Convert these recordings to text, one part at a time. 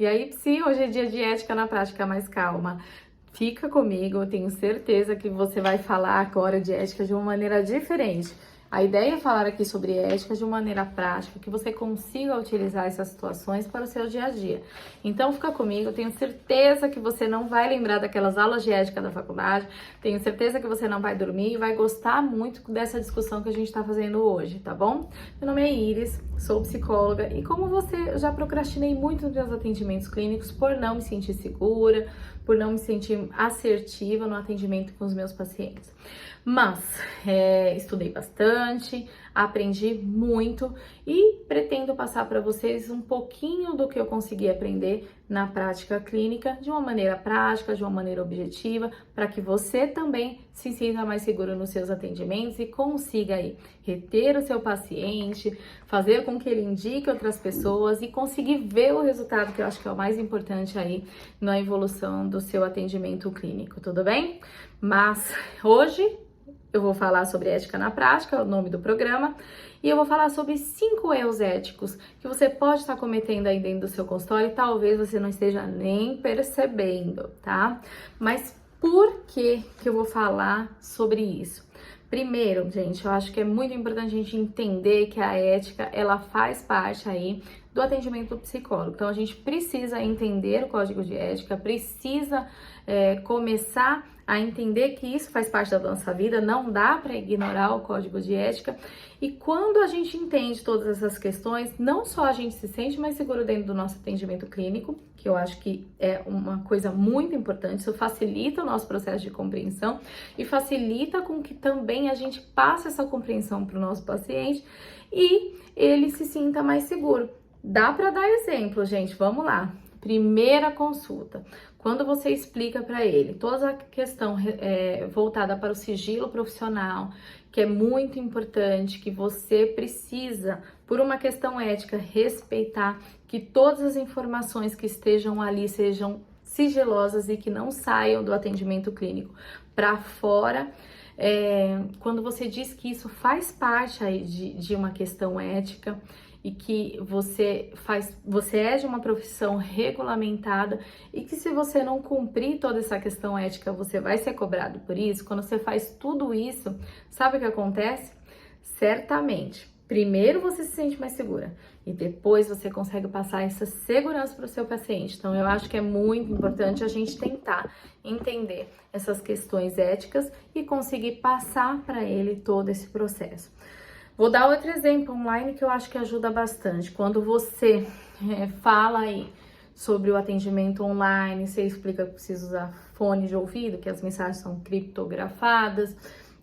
E aí, Psi, hoje é dia de ética na prática mais calma. Fica comigo, eu tenho certeza que você vai falar agora de ética de uma maneira diferente. A ideia é falar aqui sobre ética de uma maneira prática, que você consiga utilizar essas situações para o seu dia a dia. Então, fica comigo, eu tenho certeza que você não vai lembrar daquelas aulas de ética da faculdade, tenho certeza que você não vai dormir e vai gostar muito dessa discussão que a gente está fazendo hoje, tá bom? Meu nome é Iris, sou psicóloga e como você, eu já procrastinei muito nos meus atendimentos clínicos por não me sentir segura, por não me sentir assertiva no atendimento com os meus pacientes. Mas estudei bastante, aprendi muito e pretendo passar para vocês um pouquinho do que eu consegui aprender na prática clínica, de uma maneira prática, de uma maneira objetiva, para que você também se sinta mais seguro nos seus atendimentos e consiga aí reter o seu paciente, fazer com que ele indique outras pessoas e conseguir ver o resultado, que eu acho que é o mais importante aí na evolução do seu atendimento clínico, tudo bem? Mas hoje eu vou falar sobre ética na prática, é o nome do programa, e eu vou falar sobre 5 erros éticos que você pode estar cometendo aí dentro do seu consultório e talvez você não esteja nem percebendo, tá? Mas por que eu vou falar sobre isso? Primeiro, gente, eu acho que é muito importante a gente entender que a ética, ela faz parte aí do atendimento do psicólogo. Então, a gente precisa entender o código de ética, precisa começar a entender que isso faz parte da nossa vida, não dá para ignorar o código de ética. E quando a gente entende todas essas questões, não só a gente se sente mais seguro dentro do nosso atendimento clínico, que eu acho que é uma coisa muito importante, isso facilita o nosso processo de compreensão e facilita com que também a gente passe essa compreensão para o nosso paciente e ele se sinta mais seguro. Dá para dar exemplo, gente, vamos lá. Primeira consulta, quando você explica para ele toda a questão voltada para o sigilo profissional, que é muito importante, que você precisa, por uma questão ética, respeitar que todas as informações que estejam ali sejam sigilosas e que não saiam do atendimento clínico para fora. Quando você diz que isso faz parte aí de uma questão ética, e que você é de uma profissão regulamentada e que se você não cumprir toda essa questão ética, você vai ser cobrado por isso. Quando você faz tudo isso, sabe o que acontece? Certamente, primeiro você se sente mais segura e depois você consegue passar essa segurança para o seu paciente. Então, eu acho que é muito importante a gente tentar entender essas questões éticas e conseguir passar para ele todo esse processo. Vou dar outro exemplo online que eu acho que ajuda bastante. Quando você fala aí sobre o atendimento online, você explica que precisa usar fone de ouvido, que as mensagens são criptografadas,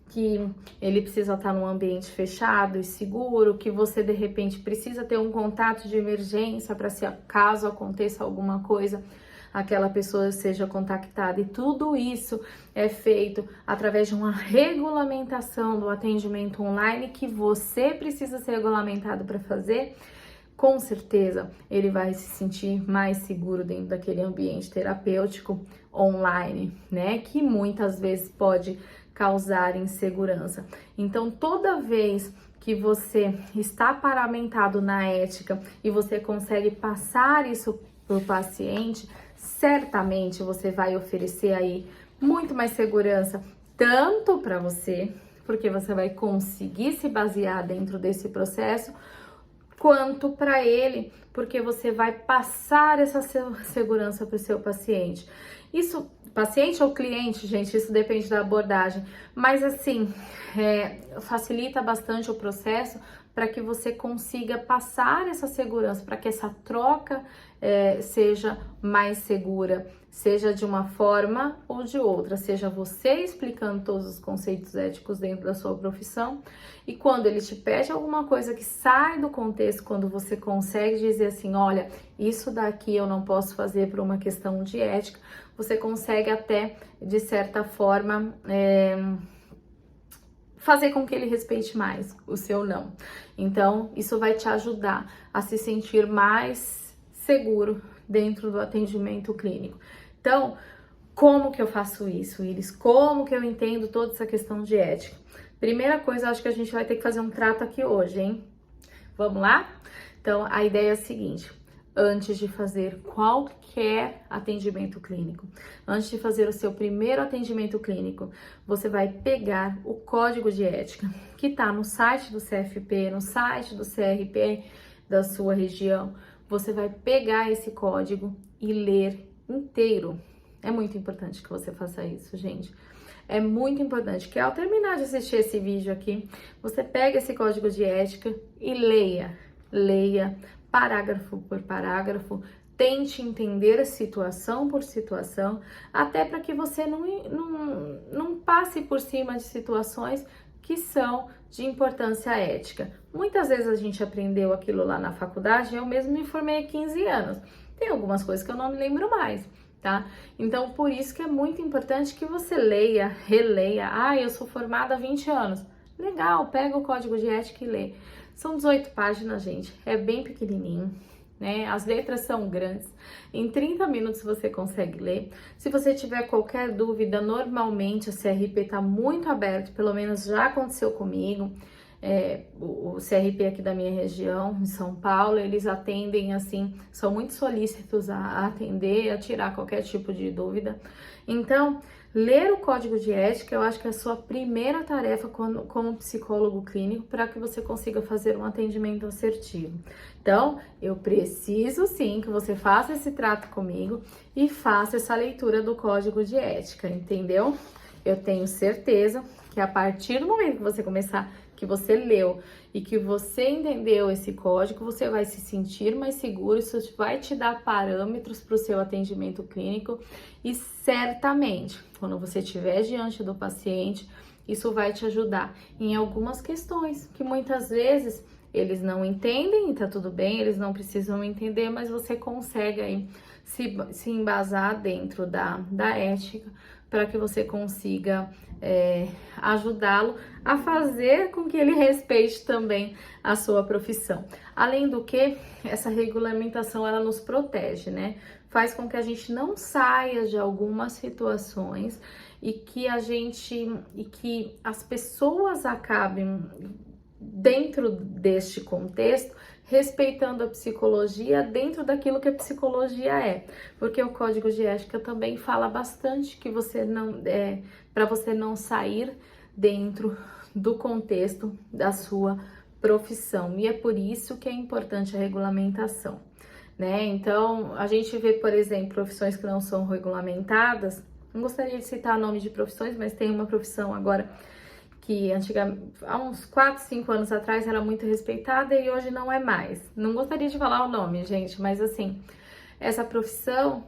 que ele precisa estar num ambiente fechado e seguro, que você de repente precisa ter um contato de emergência para se caso aconteça alguma coisa, aquela pessoa seja contactada, e tudo isso é feito através de uma regulamentação do atendimento online que você precisa ser regulamentado para fazer. Com certeza ele vai se sentir mais seguro dentro daquele ambiente terapêutico online, né? Que muitas vezes pode causar insegurança. Então, toda vez que você está paramentado na ética e você consegue passar isso para o paciente, certamente você vai oferecer aí muito mais segurança, tanto para você, porque você vai conseguir se basear dentro desse processo, quanto para ele, porque você vai passar essa segurança para o seu paciente. Isso, paciente ou cliente, gente, isso depende da abordagem, mas assim, facilita bastante o processo para que você consiga passar essa segurança, para que essa troca seja mais segura, seja de uma forma ou de outra, seja você explicando todos os conceitos éticos dentro da sua profissão, e quando ele te pede alguma coisa que sai do contexto, quando você consegue dizer assim, olha, isso daqui eu não posso fazer por uma questão de ética, você consegue até, de certa forma, fazer com que ele respeite mais o seu não. Então, isso vai te ajudar a se sentir mais seguro dentro do atendimento clínico. Então, como que eu faço isso, Iris? Como que eu entendo toda essa questão de ética? Primeira coisa, acho que a gente vai ter que fazer um trato aqui hoje, hein? Vamos lá? Então, a ideia é a seguinte. antes de fazer qualquer atendimento clínico. Antes de fazer o seu primeiro atendimento clínico, você vai pegar o código de ética que está no site do CFP, no site do CRP da sua região. Você vai pegar esse código e ler inteiro. É muito importante que você faça isso, gente. É muito importante que ao terminar de assistir esse vídeo aqui, você pegue esse código de ética e leia parágrafo por parágrafo, tente entender situação por situação, até para que você não passe por cima de situações que são de importância ética. Muitas vezes a gente aprendeu aquilo lá na faculdade, eu mesmo me formei há 15 anos. Tem algumas coisas que eu não me lembro mais, tá? Então, por isso que é muito importante que você leia, releia. Ah, eu sou formada há 20 anos. Legal, pega o código de ética e lê. São 18 páginas, gente. É bem pequenininho, né? As letras são grandes. Em 30 minutos você consegue ler. Se você tiver qualquer dúvida, normalmente a CRP está muito aberto, pelo menos já aconteceu comigo. O CRP aqui da minha região, em São Paulo, eles atendem assim, são muito solícitos a atender, a tirar qualquer tipo de dúvida. Então, ler o código de ética, eu acho que é a sua primeira tarefa como psicólogo clínico para que você consiga fazer um atendimento assertivo. Então, eu preciso sim que você faça esse trato comigo e faça essa leitura do código de ética, entendeu? Eu tenho certeza que a partir do momento que você começar, que você leu e que você entendeu esse código, você vai se sentir mais seguro, isso vai te dar parâmetros para o seu atendimento clínico e certamente, quando você estiver diante do paciente, isso vai te ajudar em algumas questões que muitas vezes eles não entendem e tá tudo bem, eles não precisam entender, mas você consegue aí se embasar dentro da ética para que você consiga ajudá-lo a fazer com que ele respeite também a sua profissão. Além do que, essa regulamentação ela nos protege, né? Faz com que a gente não saia de algumas situações e que as pessoas acabem dentro deste contexto respeitando a psicologia dentro daquilo que a psicologia é, porque o código de ética também fala bastante que você não para você não sair dentro do contexto da sua profissão, e é por isso que é importante a regulamentação, né? Então, a gente vê, por exemplo, profissões que não são regulamentadas. Não gostaria de citar nome de profissões, mas tem uma profissão agora que há uns 4, 5 anos atrás era muito respeitada e hoje não é mais. Não gostaria de falar o nome, gente, mas assim, essa profissão,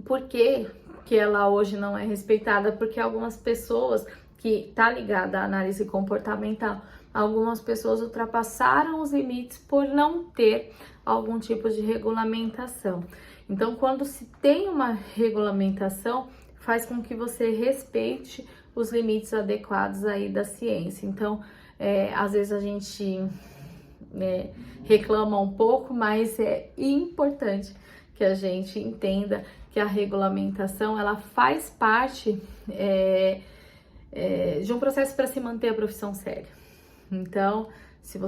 por que ela hoje não é respeitada? Porque algumas pessoas que tá ligada à análise comportamental, algumas pessoas ultrapassaram os limites por não ter algum tipo de regulamentação. Então, quando se tem uma regulamentação, faz com que você respeite os limites adequados aí da ciência. Então, às vezes a gente reclama um pouco, mas é importante que a gente entenda que a regulamentação ela faz parte de um processo para se manter a profissão séria. Então, se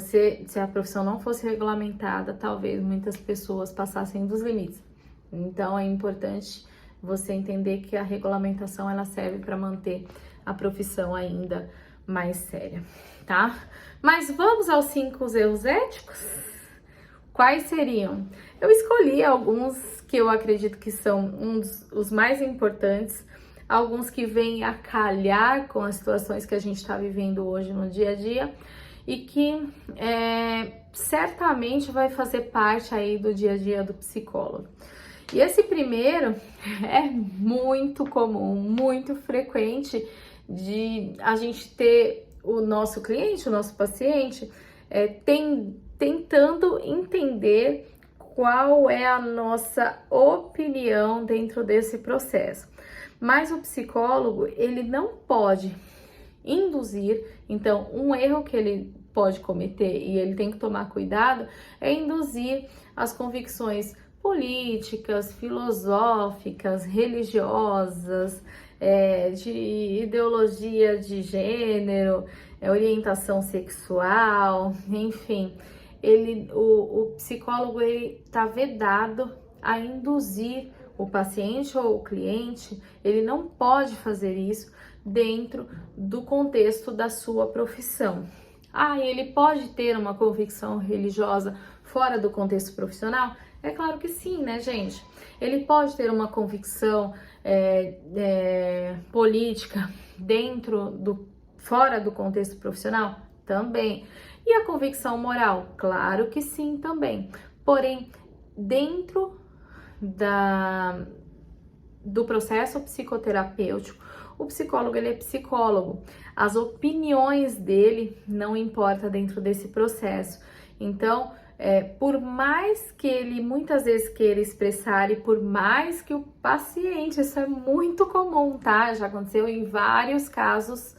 a profissão não fosse regulamentada, talvez muitas pessoas passassem dos limites. Então, é importante você entender que a regulamentação ela serve para manter a profissão ainda mais séria, tá? Mas vamos aos 5 erros éticos? Quais seriam? Eu escolhi alguns que eu acredito que são os mais importantes, alguns que vêm a calhar com as situações que a gente está vivendo hoje no dia a dia e que certamente vai fazer parte aí do dia a dia do psicólogo. E esse primeiro é muito comum, muito frequente de a gente ter o nosso cliente, o nosso paciente, tentando entender qual é a nossa opinião dentro desse processo. Mas o psicólogo, ele não pode induzir, então um erro que ele pode cometer e ele tem que tomar cuidado é induzir as convicções políticas, filosóficas, religiosas, de ideologia de gênero, orientação sexual, enfim, o psicólogo ele tá vedado a induzir o paciente ou o cliente, ele não pode fazer isso dentro do contexto da sua profissão. Ah, ele pode ter uma convicção religiosa fora do contexto profissional? É claro que sim, né, gente? Ele pode ter uma convicção política fora do contexto profissional? Também. E a convicção moral? Claro que sim, também. Porém, dentro do processo psicoterapêutico, o psicólogo ele é psicólogo. As opiniões dele não importam dentro desse processo. Então, por mais que ele muitas vezes queira expressar e por mais que o paciente, isso é muito comum, tá? Já aconteceu em vários casos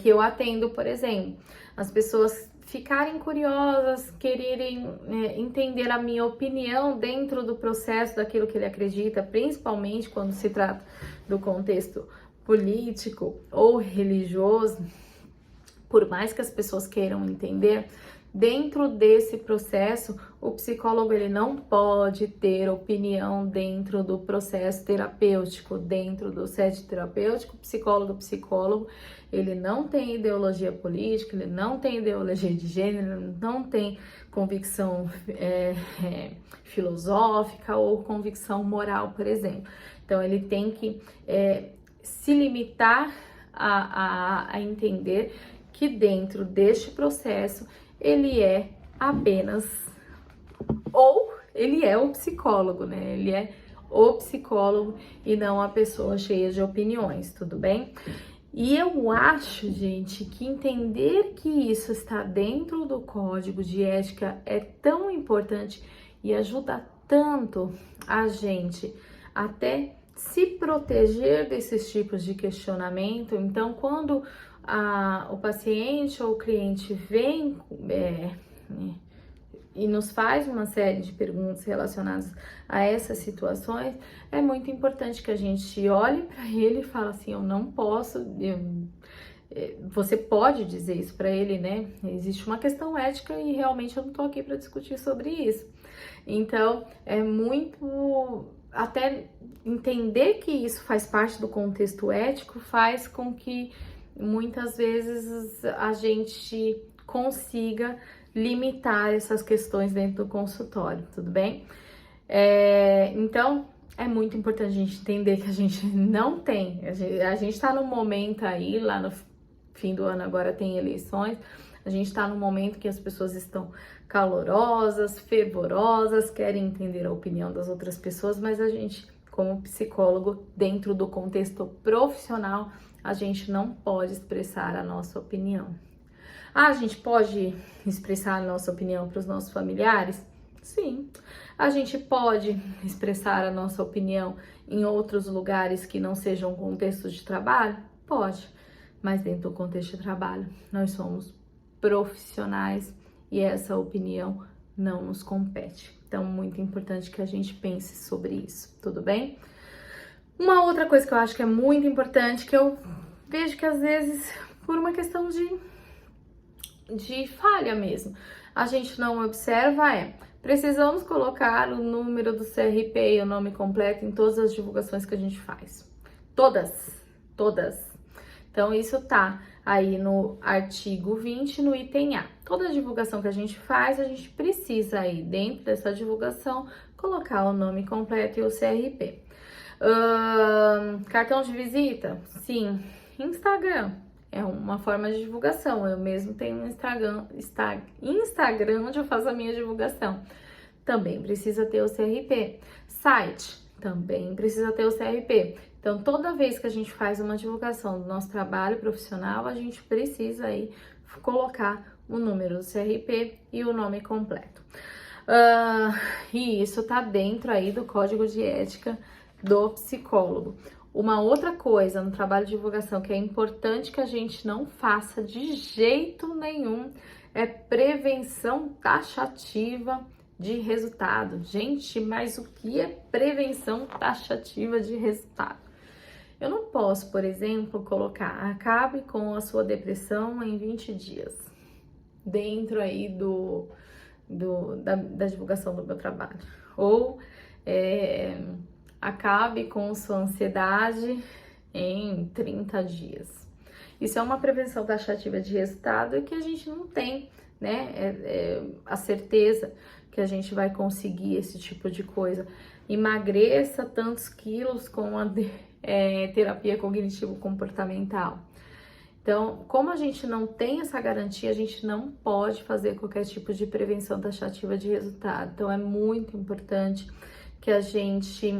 que eu atendo, por exemplo. As pessoas ficarem curiosas, quererem entender a minha opinião dentro do processo daquilo que ele acredita, principalmente quando se trata do contexto político ou religioso, por mais que as pessoas queiram entender, dentro desse processo, o psicólogo ele não pode ter opinião dentro do processo terapêutico, dentro do set terapêutico, psicólogo, ele não tem ideologia política, ele não tem ideologia de gênero, ele não tem convicção filosófica ou convicção moral, por exemplo. Então, ele tem que se limitar a entender que dentro deste processo ele é apenas, ou ele é o psicólogo, né? Ele é o psicólogo e não a pessoa cheia de opiniões, tudo bem? E eu acho, gente, que entender que isso está dentro do código de ética é tão importante e ajuda tanto a gente até se proteger desses tipos de questionamento. Então, quando o paciente ou o cliente vem e nos faz uma série de perguntas relacionadas a essas situações, é muito importante que a gente olhe para ele e fale assim, eu não posso, você pode dizer isso para ele, né? Existe uma questão ética e realmente eu não tô aqui para discutir sobre isso. Então, é muito, até entender que isso faz parte do contexto ético faz com que muitas vezes a gente consiga limitar essas questões dentro do consultório, tudo bem? Então, é muito importante a gente entender que a gente não tem, a gente tá num momento aí, lá no fim do ano agora tem eleições, a gente tá num momento que as pessoas estão calorosas, fervorosas, querem entender a opinião das outras pessoas, mas a gente, como psicólogo, dentro do contexto profissional, a gente não pode expressar a nossa opinião. A gente pode expressar a nossa opinião para os nossos familiares? Sim. A gente pode expressar a nossa opinião em outros lugares que não sejam contextos de trabalho? Pode. Mas dentro do contexto de trabalho, nós somos profissionais e essa opinião não nos compete. Então, muito importante que a gente pense sobre isso, tudo bem? Uma outra coisa que eu acho que é muito importante, que eu vejo que às vezes, por uma questão de falha mesmo, a gente não observa precisamos colocar o número do CRP e o nome completo em todas as divulgações que a gente faz. Todas. Então, isso tá aí no artigo 20, no item A. Toda divulgação que a gente faz, a gente precisa aí, dentro dessa divulgação, colocar o nome completo e o CRP. Cartão de visita? Sim. Instagram é uma forma de divulgação. Eu mesmo tenho um Instagram onde eu faço a minha divulgação. Também precisa ter o CRP. Site? Também precisa ter o CRP. Então, toda vez que a gente faz uma divulgação do nosso trabalho profissional, a gente precisa aí colocar o número do CRP e o nome completo. E isso tá dentro aí do código de ética do psicólogo. Uma outra coisa no trabalho de divulgação que é importante que a gente não faça de jeito nenhum é prevenção taxativa de resultado. Gente, mas o que é prevenção taxativa de resultado? Eu não posso, por exemplo, colocar acabe com a sua depressão em 20 dias. Dentro aí da divulgação do meu trabalho. Ou acabe com sua ansiedade em 30 dias. Isso é uma prevenção taxativa de resultado que a gente não tem, né, a certeza que a gente vai conseguir esse tipo de coisa. Emagreça tantos quilos com a terapia cognitivo-comportamental. Então, como a gente não tem essa garantia, a gente não pode fazer qualquer tipo de prevenção taxativa de resultado. Então, é muito importante que a gente,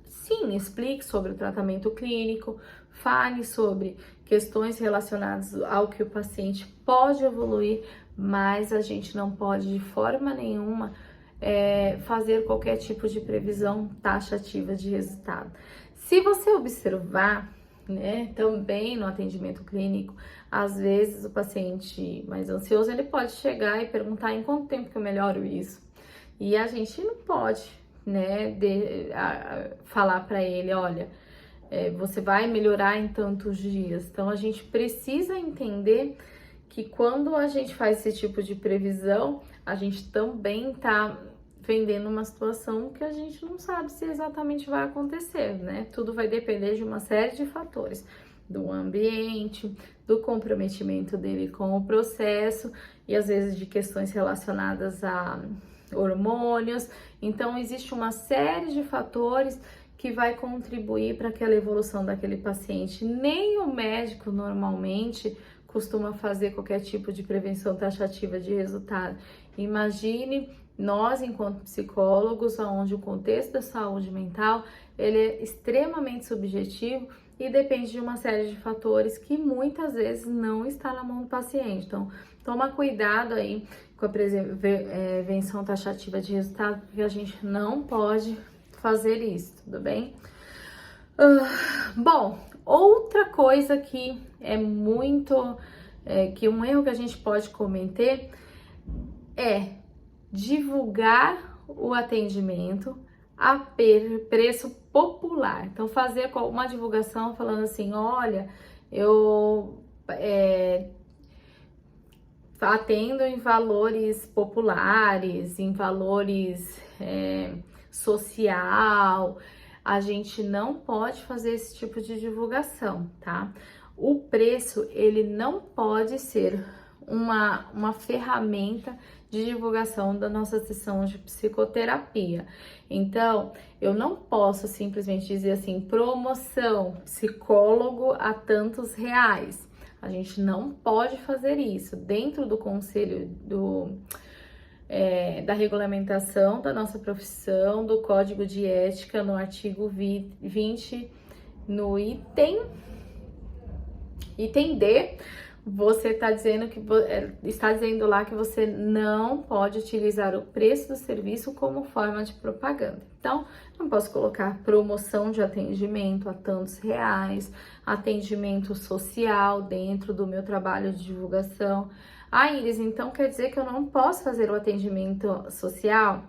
sim, explique sobre o tratamento clínico, fale sobre questões relacionadas ao que o paciente pode evoluir, mas a gente não pode de forma nenhuma fazer qualquer tipo de previsão taxativa de resultado. Se você observar, né, também no atendimento clínico, às vezes o paciente mais ansioso, ele pode chegar e perguntar em quanto tempo que eu melhoro isso. E a gente não pode, né, falar para ele, olha, você vai melhorar em tantos dias. Então, a gente precisa entender que quando a gente faz esse tipo de previsão, a gente também tá vendendo uma situação que a gente não sabe se exatamente vai acontecer, né? Tudo vai depender de uma série de fatores, do ambiente, do comprometimento dele com o processo e às vezes de questões relacionadas a hormônios. Então, existe uma série de fatores que vai contribuir para aquela evolução daquele paciente. Nem o médico normalmente costuma fazer qualquer tipo de prevenção taxativa de resultado. Imagine nós, enquanto psicólogos, onde o contexto da saúde mental ele é extremamente subjetivo e depende de uma série de fatores que muitas vezes não está na mão do paciente. Então, toma cuidado aí com a prevenção taxativa de resultado, porque a gente não pode fazer isso, tudo bem? Bom, outra coisa que é muito, que um erro que a gente pode cometer é divulgar o atendimento a preço popular. Então, fazer uma divulgação falando assim, olha, eu atendo em valores populares, em valores social. A gente não pode fazer esse tipo de divulgação, tá? O preço, ele não pode ser uma ferramenta de divulgação da nossa sessão de psicoterapia. Então, eu não posso simplesmente dizer assim, promoção, psicólogo a tantos reais. A gente não pode fazer isso. Dentro do conselho da regulamentação da nossa profissão, do Código de Ética, no artigo 20, no item D, você está dizendo lá que você não pode utilizar o preço do serviço como forma de propaganda. Então, não posso colocar promoção de atendimento a tantos reais, atendimento social dentro do meu trabalho de divulgação. Ah, Iris, então quer dizer que eu não posso fazer o atendimento social?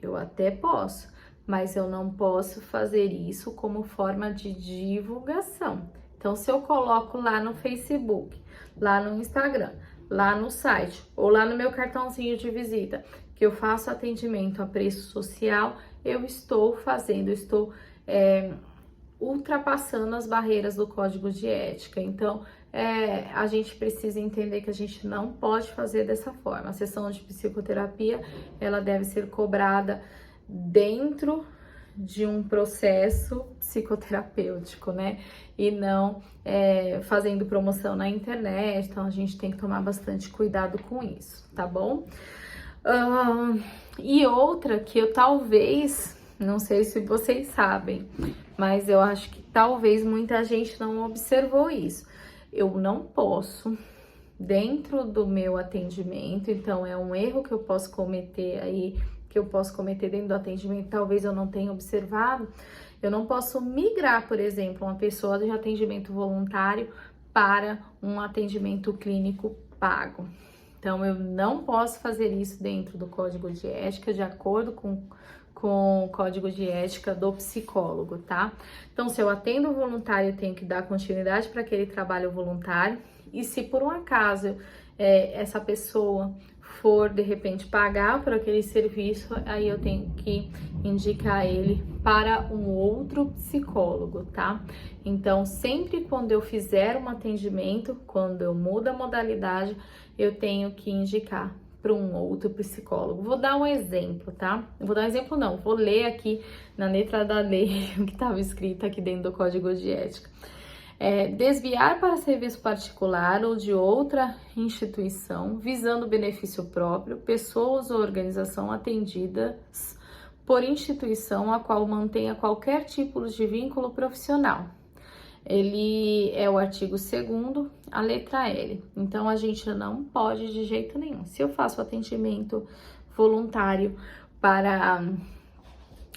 Eu até posso, mas eu não posso fazer isso como forma de divulgação. Então, se eu coloco lá no Facebook, lá no Instagram, lá no site ou lá no meu cartãozinho de visita que eu faço atendimento a preço social, eu estou ultrapassando as barreiras do Código de Ética. Então, a gente precisa entender que a gente não pode fazer dessa forma. A sessão de psicoterapia, ela deve ser cobrada dentro de um processo psicoterapêutico, né? E não fazendo promoção na internet. Então, a gente tem que tomar bastante cuidado com isso, tá bom? E outra que eu talvez, não sei se vocês sabem, mas eu acho que talvez muita gente não observou isso. Eu não posso, dentro do meu atendimento, então é um erro que eu posso cometer aí, que eu posso cometer dentro do atendimento, talvez eu não tenha observado, eu não posso migrar, por exemplo, uma pessoa de atendimento voluntário para um atendimento clínico pago. Então, eu não posso fazer isso dentro do Código de Ética, de acordo com o Código de Ética do psicólogo, tá? Então, se eu atendo o voluntário, eu tenho que dar continuidade para aquele trabalho voluntário. E se por um acaso essa pessoa for de repente pagar por aquele serviço, aí eu tenho que indicar ele para um outro psicólogo, tá? Então, sempre quando eu fizer um atendimento, quando eu mudo a modalidade, eu tenho que indicar para um outro psicólogo. Vou dar um exemplo, tá? Vou dar um exemplo não, vou ler aqui na letra da lei o que estava escrito aqui dentro do Código de Ética. Desviar para serviço particular ou de outra instituição, visando benefício próprio, pessoas ou organização atendidas por instituição a qual mantenha qualquer tipo de vínculo profissional. Ele é o artigo 2º, a letra L. Então, a gente não pode de jeito nenhum. Se eu faço atendimento voluntário para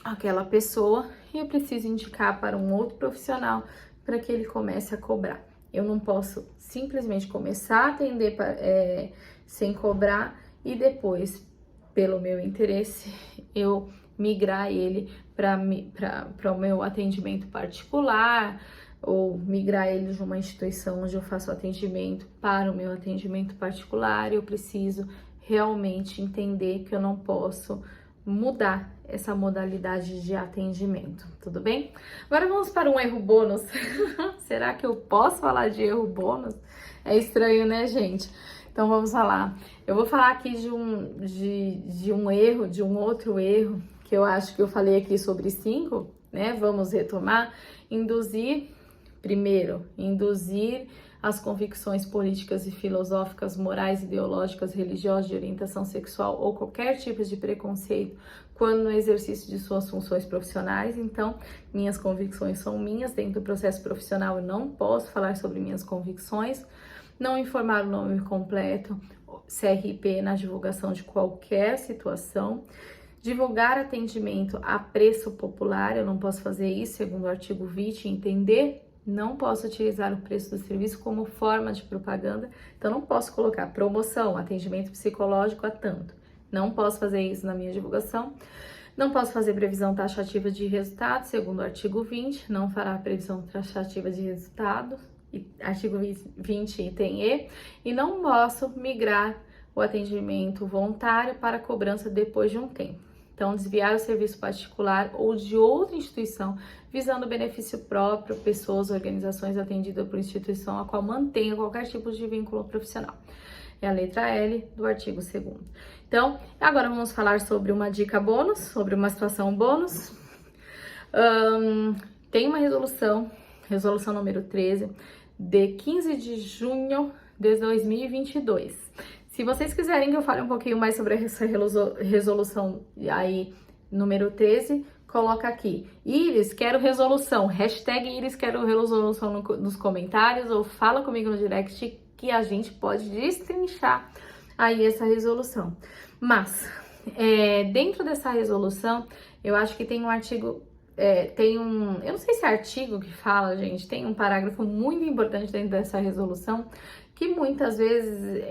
aquela pessoa, eu preciso indicar para um outro profissional para que ele comece a cobrar. Eu não posso simplesmente começar a atender sem cobrar e depois, pelo meu interesse, eu migrar ele para o meu atendimento particular ou migrar ele de uma instituição onde eu faço atendimento para o meu atendimento particular. Eu preciso realmente entender que eu não posso mudar essa modalidade de atendimento, tudo bem? Agora vamos para um erro bônus. Será que eu posso falar de erro bônus? É estranho, né, gente? Então vamos falar. Eu vou falar aqui de um outro erro, que eu acho que eu falei aqui sobre 5, né? Vamos retomar. Induzir as convicções políticas e filosóficas, morais, ideológicas, religiosas, de orientação sexual ou qualquer tipo de preconceito quando no exercício de suas funções profissionais. Então, minhas convicções são minhas. Dentro do processo profissional, eu não posso falar sobre minhas convicções. Não informar o nome completo, CRP, na divulgação de qualquer situação. Divulgar atendimento a preço popular, eu não posso fazer isso, segundo o artigo 20, entender. Não posso utilizar o preço do serviço como forma de propaganda, então não posso colocar promoção, atendimento psicológico a tanto. Não posso fazer isso na minha divulgação. Não posso fazer previsão taxativa de resultados, segundo o artigo 20, não fará previsão taxativa de resultados, artigo 20, item E, e não posso migrar o atendimento voluntário para cobrança depois de um tempo. Então, desviar o serviço particular ou de outra instituição, visando benefício próprio, pessoas, organizações atendidas por instituição a qual mantenha qualquer tipo de vínculo profissional. É a letra L do artigo 2º. Então, agora vamos falar sobre uma dica bônus, sobre uma situação bônus. Tem uma resolução número 13, de 15 de junho de 2022. Se vocês quiserem que eu fale um pouquinho mais sobre essa resolução aí, número 13, coloca aqui. Iris, quero resolução. Hashtag Iris, quero resolução nos comentários ou fala comigo no direct que a gente pode destrinchar aí essa resolução. Mas, dentro dessa resolução, eu acho que tem um artigo... eu não sei se é artigo que fala, gente, tem um parágrafo muito importante dentro dessa resolução, que muitas vezes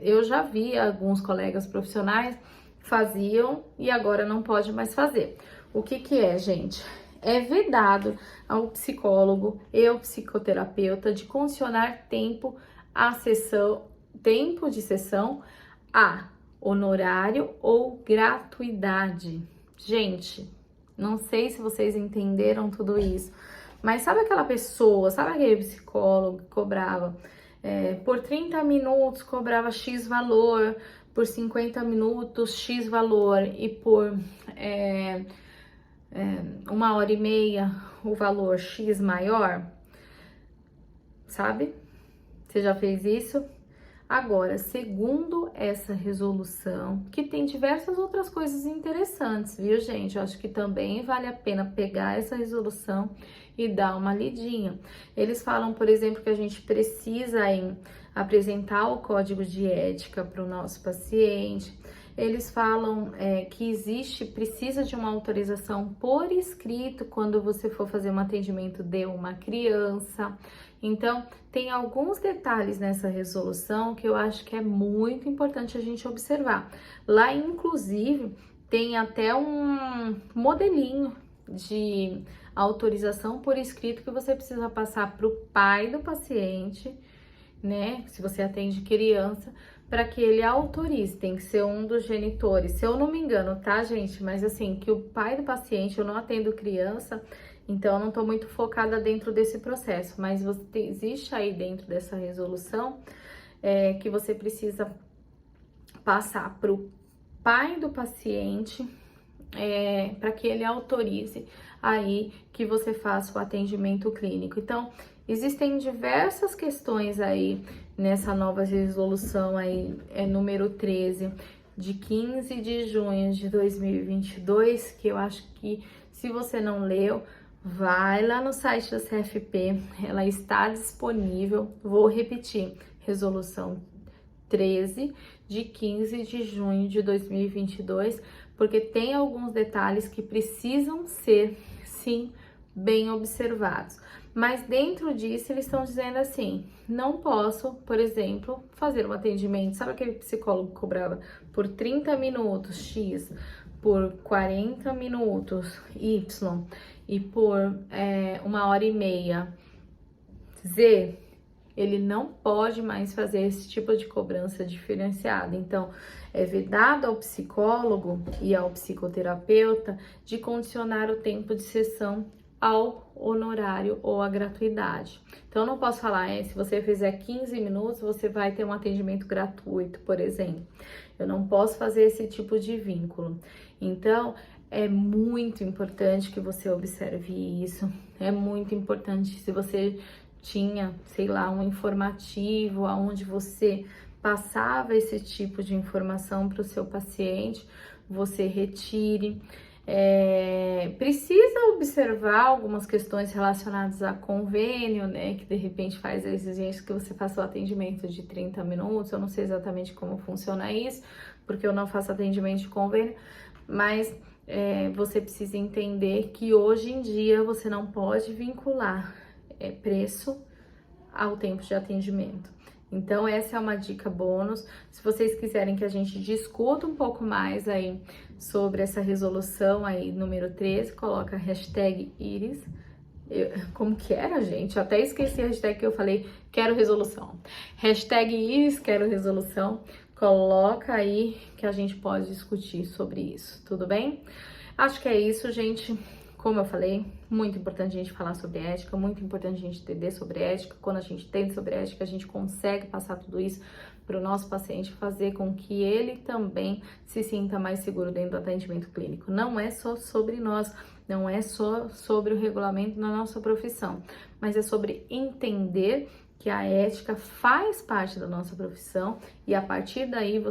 eu já vi alguns colegas profissionais faziam e agora não pode mais fazer. O que que é, gente? É vedado ao psicólogo e ao psicoterapeuta de condicionar tempo de sessão a honorário ou gratuidade. Gente, não sei se vocês entenderam tudo isso, mas sabe aquela pessoa, sabe aquele psicólogo que cobrava por 30 minutos cobrava X valor, por 50 minutos X valor e por 1h30 o valor X maior? Sabe? Você já fez isso? Agora, segundo essa resolução, que tem diversas outras coisas interessantes, viu, gente? Eu acho que também vale a pena pegar essa resolução e dar uma lidinha. Eles falam, por exemplo, que a gente precisa apresentar o código de ética para o nosso paciente. Eles falam que precisa de uma autorização por escrito quando você for fazer um atendimento de uma criança. Então, tem alguns detalhes nessa resolução que eu acho que é muito importante a gente observar. Lá, inclusive, tem até um modelinho de autorização por escrito que você precisa passar para o pai do paciente, né? Se você atende criança, para que ele autorize, tem que ser um dos genitores. Se eu não me engano, tá, gente? Mas assim, que o pai do paciente, eu não atendo criança, então eu não tô muito focada dentro desse processo, mas existe aí dentro dessa resolução que você precisa passar para o pai do paciente para que ele autorize aí que você faça o atendimento clínico. Então, existem diversas questões aí nessa nova resolução aí, número 13, de 15 de junho de 2022, que eu acho que se você não leu, vai lá no site da CFP, ela está disponível. Vou repetir, resolução 13 de 15 de junho de 2022, porque tem alguns detalhes que precisam ser, sim, bem observados. Mas dentro disso, eles estão dizendo assim, não posso, por exemplo, fazer um atendimento, sabe aquele psicólogo que cobrava por 30 minutos X, por 40 minutos Y e por 1h30 Z? Ele não pode mais fazer esse tipo de cobrança diferenciada. Então, é vedado ao psicólogo e ao psicoterapeuta de condicionar o tempo de sessão ao honorário ou à gratuidade. Então, eu não posso falar, se você fizer 15 minutos, você vai ter um atendimento gratuito, por exemplo. Eu não posso fazer esse tipo de vínculo. Então, é muito importante que você observe isso. É muito importante se você tinha, sei lá, um informativo onde você passava esse tipo de informação para o seu paciente, você retire. Precisa observar algumas questões relacionadas a convênio, né, que de repente faz a exigência que você faça o atendimento de 30 minutos, eu não sei exatamente como funciona isso, porque eu não faço atendimento de convênio, mas você precisa entender que hoje em dia você não pode vincular preço ao tempo de atendimento. Então, essa é uma dica bônus. Se vocês quiserem que a gente discuta um pouco mais aí sobre essa resolução aí, número 13, coloca a hashtag Iris. Como que era, gente? Eu até esqueci a hashtag que eu falei, quero resolução. Hashtag Iris, quero resolução. Coloca aí que a gente pode discutir sobre isso, tudo bem? Acho que é isso, gente. Como eu falei, muito importante a gente falar sobre ética, muito importante a gente entender sobre ética. Quando a gente entende sobre ética, a gente consegue passar tudo isso para o nosso paciente, fazer com que ele também se sinta mais seguro dentro do atendimento clínico. Não é só sobre nós, não é só sobre o regulamento da nossa profissão, mas é sobre entender que a ética faz parte da nossa profissão e a partir daí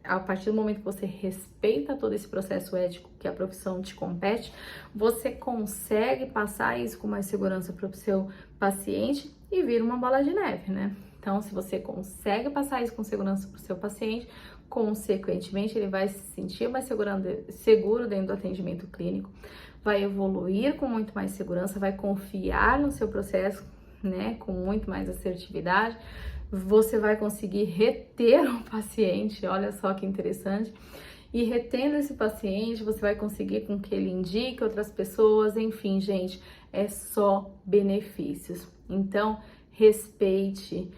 a partir do momento que você respeita todo esse processo ético que a profissão te compete, você consegue passar isso com mais segurança para o seu paciente e vira uma bola de neve, né? Então, se você consegue passar isso com segurança para o seu paciente, consequentemente, ele vai se sentir mais seguro dentro do atendimento clínico, vai evoluir com muito mais segurança, vai confiar no seu processo, né, com muito mais assertividade, você vai conseguir reter o paciente, olha só que interessante, e retendo esse paciente, você vai conseguir com que ele indique outras pessoas, enfim, gente, é só benefícios. Então, respeite,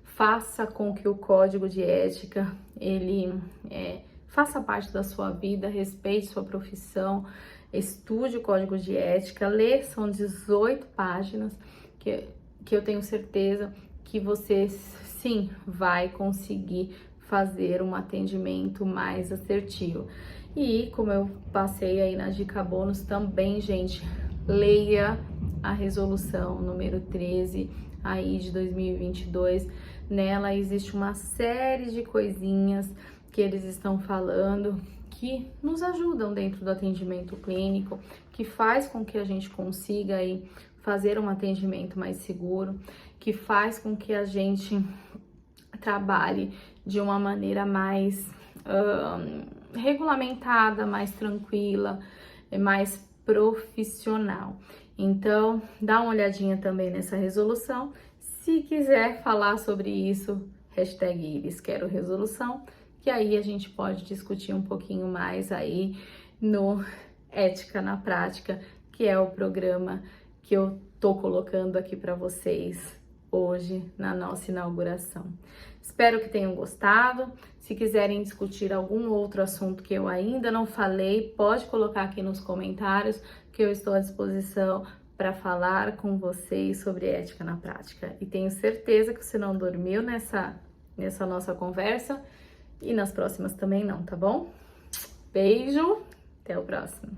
faça com que o código de ética, ele faça parte da sua vida, respeite sua profissão, estude o código de ética, lê, são 18 páginas, que eu tenho certeza que você, sim, vai conseguir fazer um atendimento mais assertivo. E como eu passei aí na dica bônus também, gente, leia a resolução número 13 aí de 2022. Nela existe uma série de coisinhas que eles estão falando que nos ajudam dentro do atendimento clínico, que faz com que a gente consiga aí fazer um atendimento mais seguro, que faz com que a gente trabalhe de uma maneira mais regulamentada, mais tranquila, mais profissional. Então, dá uma olhadinha também nessa resolução. Se quiser falar sobre isso, hashtag Iris quero resolução, que aí a gente pode discutir um pouquinho mais aí no Ética na Prática, que é o programa que eu tô colocando aqui para vocês hoje na nossa inauguração. Espero que tenham gostado. Se quiserem discutir algum outro assunto que eu ainda não falei, pode colocar aqui nos comentários que eu estou à disposição para falar com vocês sobre ética na prática. E tenho certeza que você não dormiu nessa nossa conversa e nas próximas também não, tá bom? Beijo, até o próximo.